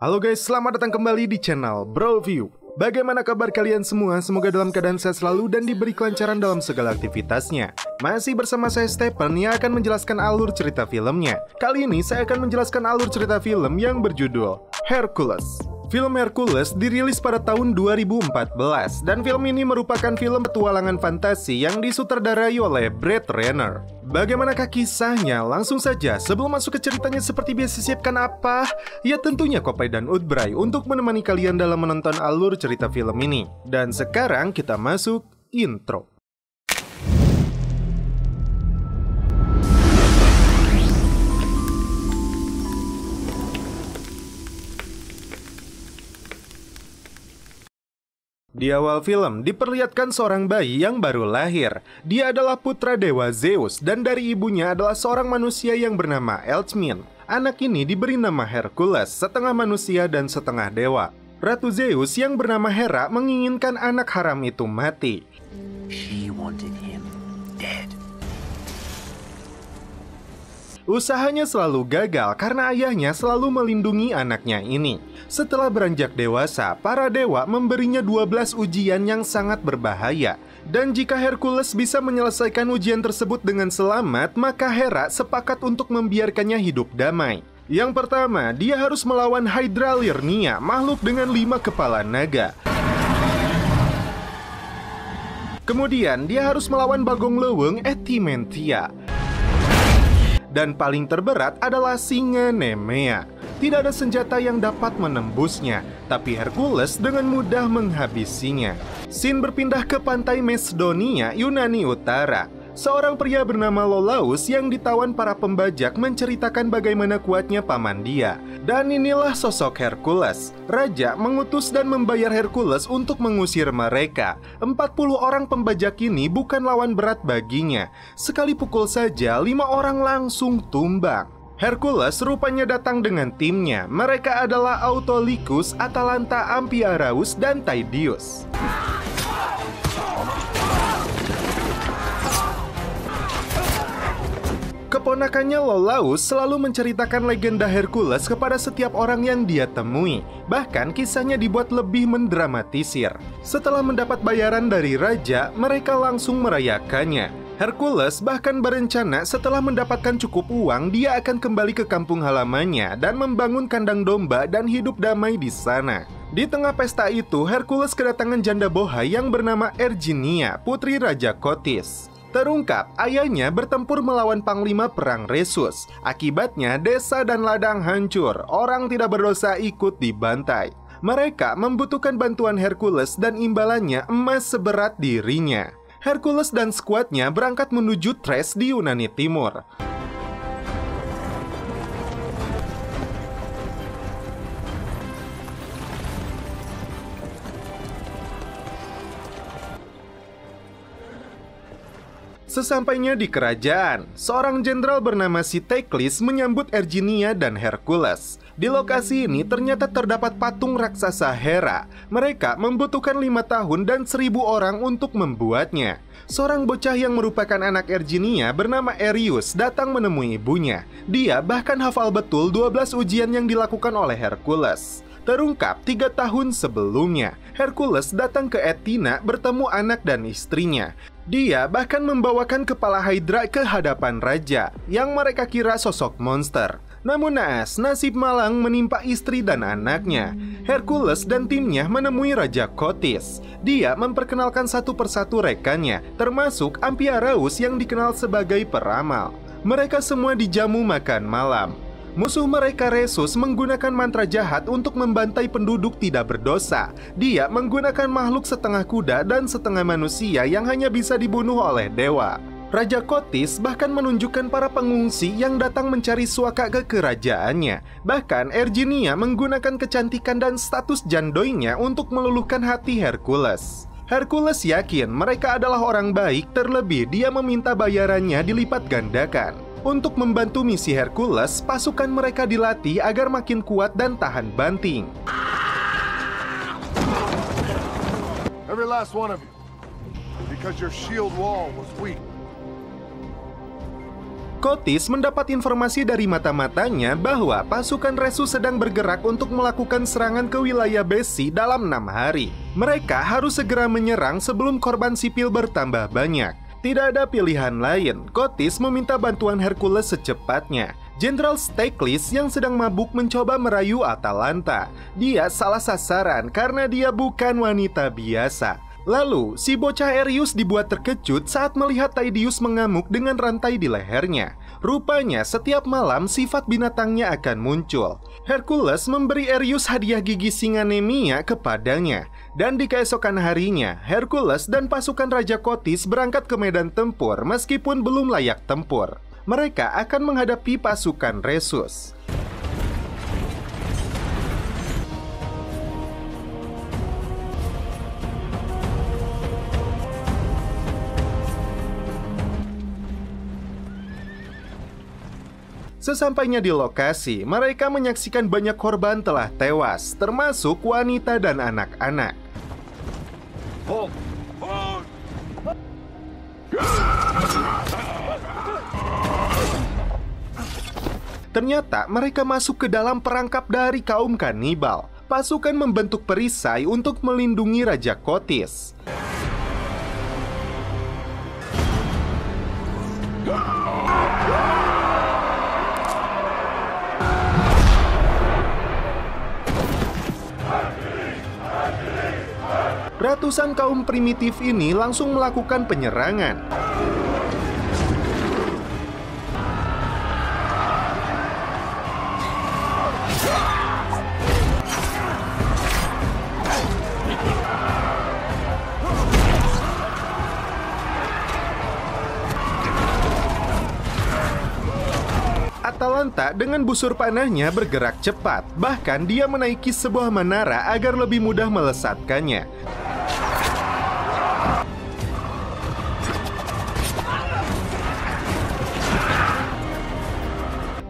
Halo guys, selamat datang kembali di channel BroView. Bagaimana kabar kalian semua? Semoga dalam keadaan sehat selalu dan diberi kelancaran dalam segala aktivitasnya. Masih bersama saya Stephen yang akan menjelaskan alur cerita filmnya. Kali ini saya akan menjelaskan alur cerita film yang berjudul Hercules. Film Hercules dirilis pada tahun 2014 dan film ini merupakan film petualangan fantasi yang disutradarai oleh Brad Renner. Bagaimanakah kisahnya? Langsung saja, sebelum masuk ke ceritanya seperti biasa, siapkan apa? Ya tentunya Kopai dan Udbray untuk menemani kalian dalam menonton alur cerita film ini. Dan sekarang kita masuk intro. Di awal film, diperlihatkan seorang bayi yang baru lahir. Dia adalah putra dewa Zeus dan dari ibunya adalah seorang manusia yang bernama Alcmene. Anak ini diberi nama Hercules, setengah manusia dan setengah dewa. Ratu Zeus yang bernama Hera menginginkan anak haram itu mati. She wanted him dead. Usahanya selalu gagal karena ayahnya selalu melindungi anaknya ini. Setelah beranjak dewasa, para dewa memberinya 12 ujian yang sangat berbahaya. Dan jika Hercules bisa menyelesaikan ujian tersebut dengan selamat, maka Hera sepakat untuk membiarkannya hidup damai. Yang pertama, dia harus melawan Hydra Lernia, makhluk dengan 5 kepala naga. Kemudian, dia harus melawan Bagong Leweng Etimentia. Dan paling terberat adalah singa Nemea. Tidak ada senjata yang dapat menembusnya, tapi Hercules dengan mudah menghabisinya. Scene berpindah ke pantai Macedonia, Yunani Utara. Seorang pria bernama Lolaus yang ditawan para pembajak menceritakan bagaimana kuatnya paman dia. Dan inilah sosok Hercules. Raja mengutus dan membayar Hercules untuk mengusir mereka. 40 orang pembajak ini bukan lawan berat baginya. Sekali pukul saja 5 orang langsung tumbang. Hercules rupanya datang dengan timnya. Mereka adalah Autolycus, Atalanta, Amphiaraus, dan Tydeus. Keponakannya Lolaus selalu menceritakan legenda Hercules kepada setiap orang yang dia temui. Bahkan kisahnya dibuat lebih mendramatisir. Setelah mendapat bayaran dari raja, mereka langsung merayakannya. Hercules bahkan berencana setelah mendapatkan cukup uang, dia akan kembali ke kampung halamannya dan membangun kandang domba dan hidup damai di sana. Di tengah pesta itu, Hercules kedatangan janda bohai yang bernama Erginia, putri Raja Kotis. Terungkap, ayahnya bertempur melawan panglima perang Rhesus. Akibatnya, desa dan ladang hancur. Orang tidak berdosa ikut dibantai. Mereka membutuhkan bantuan Hercules dan imbalannya emas seberat dirinya. Hercules dan skuadnya berangkat menuju Thrace di Yunani Timur. Sesampainya di kerajaan, seorang jenderal bernama Siteklis menyambut Erginia dan Hercules. Di lokasi ini ternyata terdapat patung raksasa Hera. Mereka membutuhkan 5 tahun dan 1000 orang untuk membuatnya. Seorang bocah yang merupakan anak Erginia bernama Erius datang menemui ibunya. Dia bahkan hafal betul 12 ujian yang dilakukan oleh Hercules. Terungkap 3 tahun sebelumnya, Hercules datang ke Athena bertemu anak dan istrinya. Dia bahkan membawakan kepala Hydra ke hadapan raja, yang mereka kira sosok monster. Namun naas, nasib malang menimpa istri dan anaknya. Hercules dan timnya menemui Raja Kotis. Dia memperkenalkan satu persatu rekannya, termasuk Amphiaraus yang dikenal sebagai peramal. Mereka semua dijamu makan malam. Musuh mereka Rhesus menggunakan mantra jahat untuk membantai penduduk tidak berdosa. Dia menggunakan makhluk setengah kuda dan setengah manusia yang hanya bisa dibunuh oleh dewa. Raja Kotis bahkan menunjukkan para pengungsi yang datang mencari suaka ke kerajaannya. Bahkan Erginia menggunakan kecantikan dan status jandoinya untuk meluluhkan hati Hercules. Hercules yakin mereka adalah orang baik, terlebih dia meminta bayarannya dilipat gandakan. Untuk membantu misi Hercules, pasukan mereka dilatih agar makin kuat dan tahan banting. Every last one of you, because your shield wall was weak. Kotis mendapat informasi dari mata-matanya bahwa pasukan Resus sedang bergerak untuk melakukan serangan ke wilayah Besi dalam 6 hari. Mereka harus segera menyerang sebelum korban sipil bertambah banyak. Tidak ada pilihan lain, Kotis meminta bantuan Hercules secepatnya. Jenderal Steklis yang sedang mabuk mencoba merayu Atalanta. Dia salah sasaran karena dia bukan wanita biasa. Lalu, si bocah Erius dibuat terkejut saat melihat Taidius mengamuk dengan rantai di lehernya. Rupanya setiap malam sifat binatangnya akan muncul. Hercules memberi Erius hadiah gigi singa Nemia kepadanya. Dan di keesokan harinya, Hercules dan pasukan Raja Kotis berangkat ke medan tempur meskipun belum layak tempur. Mereka akan menghadapi pasukan Resus. Sesampainya di lokasi, mereka menyaksikan banyak korban telah tewas, termasuk wanita dan anak-anak. Ternyata mereka masuk ke dalam perangkap dari kaum kanibal. Pasukan membentuk perisai untuk melindungi Raja Kotis. Ratusan kaum primitif ini langsung melakukan penyerangan. Atalanta dengan busur panahnya bergerak cepat, bahkan dia menaiki sebuah menara agar lebih mudah melesatkannya.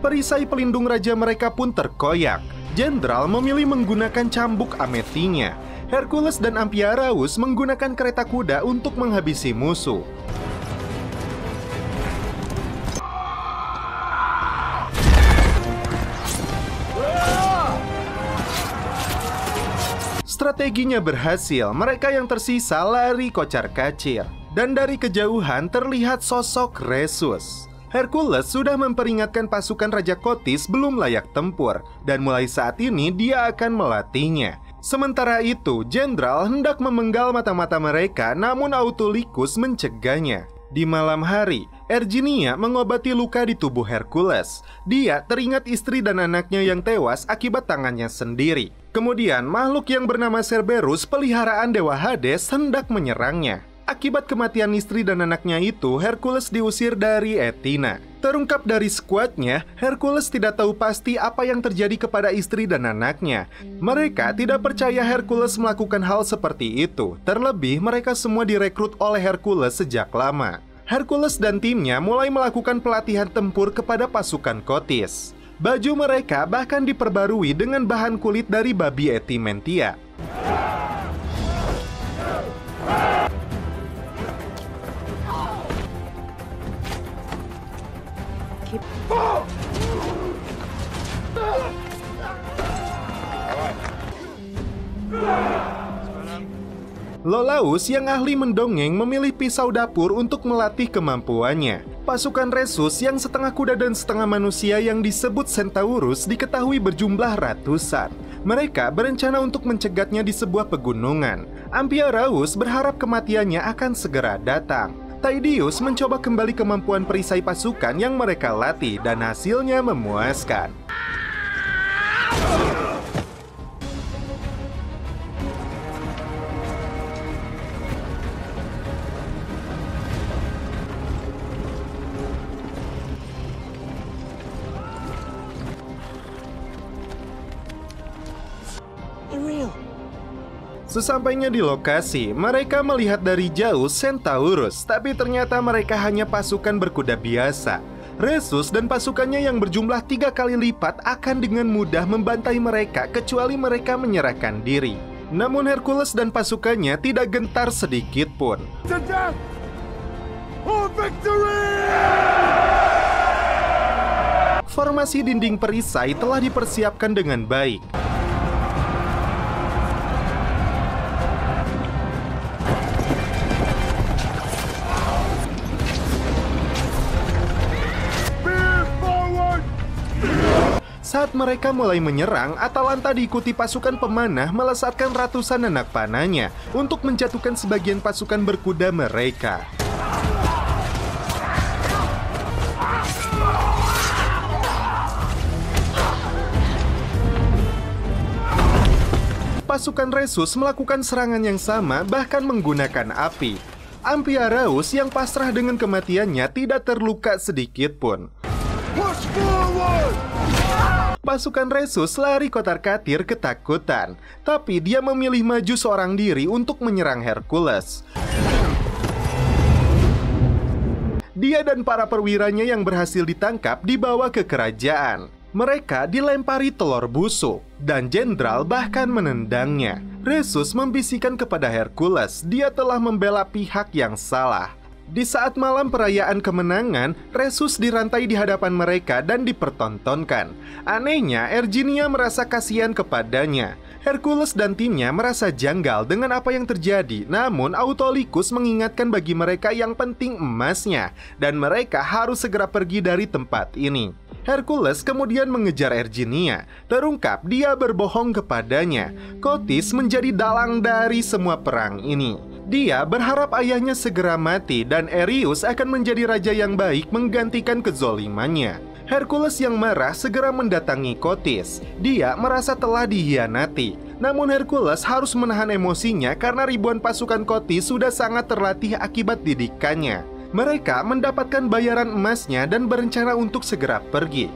Perisai pelindung raja mereka pun terkoyak. Jenderal memilih menggunakan cambuk ametinya. Hercules dan Amphiaraus menggunakan kereta kuda untuk menghabisi musuh. Strateginya berhasil, mereka yang tersisa lari kocar-kacir. Dan dari kejauhan terlihat sosok Resus. Hercules sudah memperingatkan pasukan Raja Kotis belum layak tempur, dan mulai saat ini dia akan melatihnya. Sementara itu, Jenderal hendak memenggal mata-mata mereka, namun Autolycus mencegahnya. Di malam hari, Erginia mengobati luka di tubuh Hercules. Dia teringat istri dan anaknya yang tewas akibat tangannya sendiri. Kemudian, makhluk yang bernama Cerberus, peliharaan Dewa Hades, hendak menyerangnya. Akibat kematian istri dan anaknya itu, Hercules diusir dari Athena. Terungkap dari skuadnya, Hercules tidak tahu pasti apa yang terjadi kepada istri dan anaknya. Mereka tidak percaya Hercules melakukan hal seperti itu. Terlebih, mereka semua direkrut oleh Hercules sejak lama. Hercules dan timnya mulai melakukan pelatihan tempur kepada pasukan Kotis. Baju mereka bahkan diperbarui dengan bahan kulit dari babi Etimentia. Iolaus yang ahli mendongeng memilih pisau dapur untuk melatih kemampuannya. Pasukan Resus yang setengah kuda dan setengah manusia yang disebut Centaurus diketahui berjumlah ratusan. Mereka berencana untuk mencegatnya di sebuah pegunungan. Amphiaraus berharap kematiannya akan segera datang. Taidius mencoba kembali kemampuan perisai pasukan yang mereka latih dan hasilnya memuaskan. Sesampainya di lokasi, mereka melihat dari jauh Centaurus, tapi ternyata mereka hanya pasukan berkuda biasa. Resus dan pasukannya yang berjumlah 3 kali lipat akan dengan mudah membantai mereka kecuali mereka menyerahkan diri. Namun Hercules dan pasukannya tidak gentar sedikit pun. To death or victory! Formasi dinding perisai telah dipersiapkan dengan baik. Saat mereka mulai menyerang, Atalanta diikuti pasukan pemanah melesatkan ratusan anak panahnya untuk menjatuhkan sebagian pasukan berkuda mereka. Pasukan Rhesus melakukan serangan yang sama, bahkan menggunakan api. Amphiaraus yang pasrah dengan kematiannya tidak terluka sedikit pun. Push forward! Pasukan Rhesus lari kotar-katir ketakutan, tapi dia memilih maju seorang diri untuk menyerang Hercules. Dia dan para perwiranya yang berhasil ditangkap dibawa ke kerajaan. Mereka dilempari telur busuk, dan jenderal bahkan menendangnya. Rhesus membisikkan kepada Hercules dia telah membela pihak yang salah. Di saat malam perayaan kemenangan, Rhesus dirantai di hadapan mereka dan dipertontonkan. Anehnya, Erginia merasa kasihan kepadanya. Hercules dan timnya merasa janggal dengan apa yang terjadi. Namun, Autolycus mengingatkan bagi mereka yang penting emasnya, dan mereka harus segera pergi dari tempat ini. Hercules kemudian mengejar Erginia. Terungkap dia berbohong kepadanya. Kotis menjadi dalang dari semua perang ini. Dia berharap ayahnya segera mati dan Areius akan menjadi raja yang baik menggantikan kezolimannya. Hercules yang marah segera mendatangi Kotis. Dia merasa telah dihianati. Namun Hercules harus menahan emosinya karena ribuan pasukan Kotis sudah sangat terlatih akibat didikannya. Mereka mendapatkan bayaran emasnya dan berencana untuk segera pergi.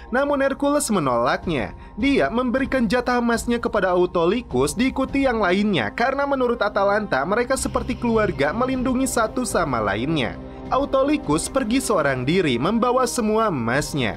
Namun Hercules menolaknya. Dia memberikan jatah emasnya kepada Autolycus diikuti yang lainnya karena menurut Atalanta mereka seperti keluarga melindungi satu sama lainnya. Autolycus pergi seorang diri membawa semua emasnya.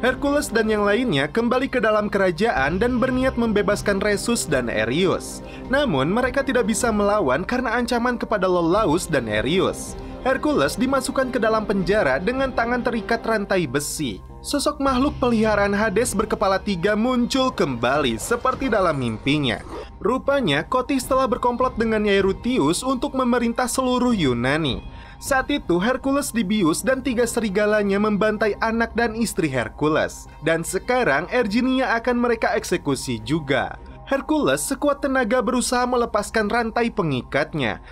Hercules dan yang lainnya kembali ke dalam kerajaan dan berniat membebaskan Rhesus dan Areius. Namun mereka tidak bisa melawan karena ancaman kepada Iolaus dan Areius. Hercules dimasukkan ke dalam penjara dengan tangan terikat rantai besi. Sosok makhluk peliharaan Hades berkepala 3 muncul kembali seperti dalam mimpinya. Rupanya Kotis telah berkomplot dengan Eurystheus untuk memerintah seluruh Yunani. Saat itu Hercules dibius dan 3 serigalanya membantai anak dan istri Hercules. Dan sekarang Erginia akan mereka eksekusi juga. Hercules sekuat tenaga berusaha melepaskan rantai pengikatnya.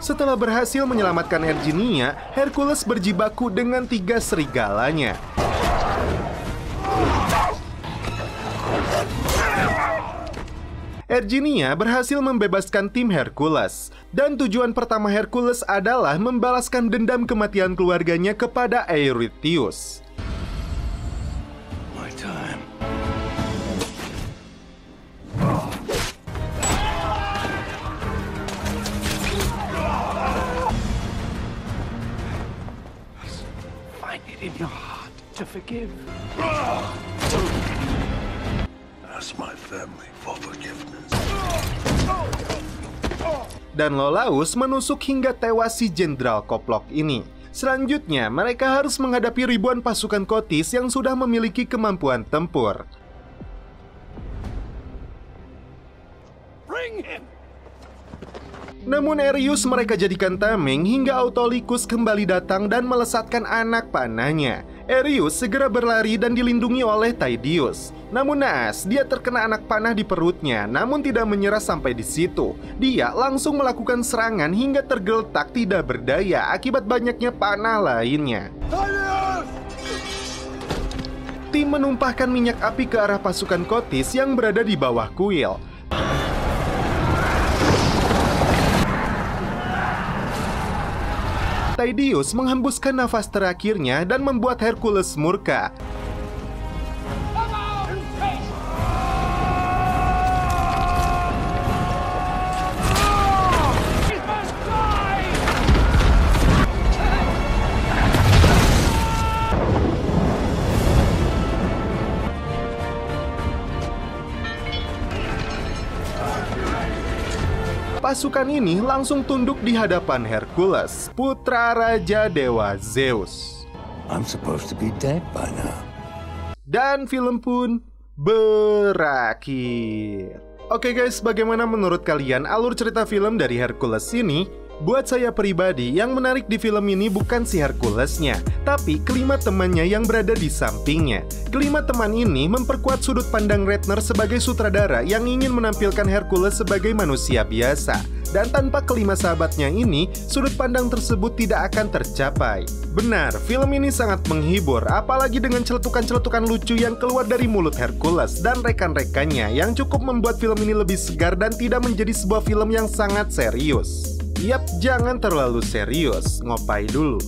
Setelah berhasil menyelamatkan Erginia, Hercules berjibaku dengan 3 serigalanya. Erginia berhasil membebaskan tim Hercules. Dan tujuan pertama Hercules adalah membalaskan dendam kematian keluarganya kepada Eurystheus. My time. Find it in your heart to forgive. Ask my family for forgiveness. Dan Iolaus menusuk hingga tewas si Jenderal Koplok ini. Selanjutnya, mereka harus menghadapi ribuan pasukan Kotis yang sudah memiliki kemampuan tempur. Bring him! Namun Areius mereka jadikan tameng hingga Autolycus kembali datang dan melesatkan anak panahnya. Areius segera berlari dan dilindungi oleh Tydeus. Namun naas, dia terkena anak panah di perutnya, namun tidak menyerah sampai di situ. Dia langsung melakukan serangan hingga tergeletak tidak berdaya akibat banyaknya panah lainnya. Tydeus! Tim menumpahkan minyak api ke arah pasukan Kotis yang berada di bawah kuil. Tydeus menghembuskan nafas terakhirnya dan membuat Hercules murka. Pasukan ini langsung tunduk di hadapan Hercules, putra Raja Dewa Zeus. I'm supposed to be dead by now. Dan film pun berakhir. Oke guys, bagaimana menurut kalian alur cerita film dari Hercules ini? Buat saya pribadi, yang menarik di film ini bukan si Herculesnya, tapi kelima temannya yang berada di sampingnya. Kelima teman ini memperkuat sudut pandang Ratner sebagai sutradara yang ingin menampilkan Hercules sebagai manusia biasa. Dan tanpa kelima sahabatnya ini, sudut pandang tersebut tidak akan tercapai. Benar, film ini sangat menghibur, apalagi dengan celetukan-celetukan lucu yang keluar dari mulut Hercules dan rekan-rekannya yang cukup membuat film ini lebih segar dan tidak menjadi sebuah film yang sangat serius. Yap, jangan terlalu serius, ngopai dulu.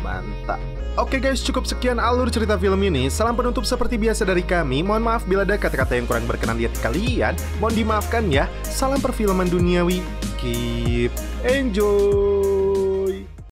Mantap. Oke guys, cukup sekian alur cerita film ini. Salam penutup seperti biasa dari kami. Mohon maaf bila ada kata-kata yang kurang berkenan di hati kalian. Mohon dimaafkan ya. Salam perfilman duniawi. Keep enjoy.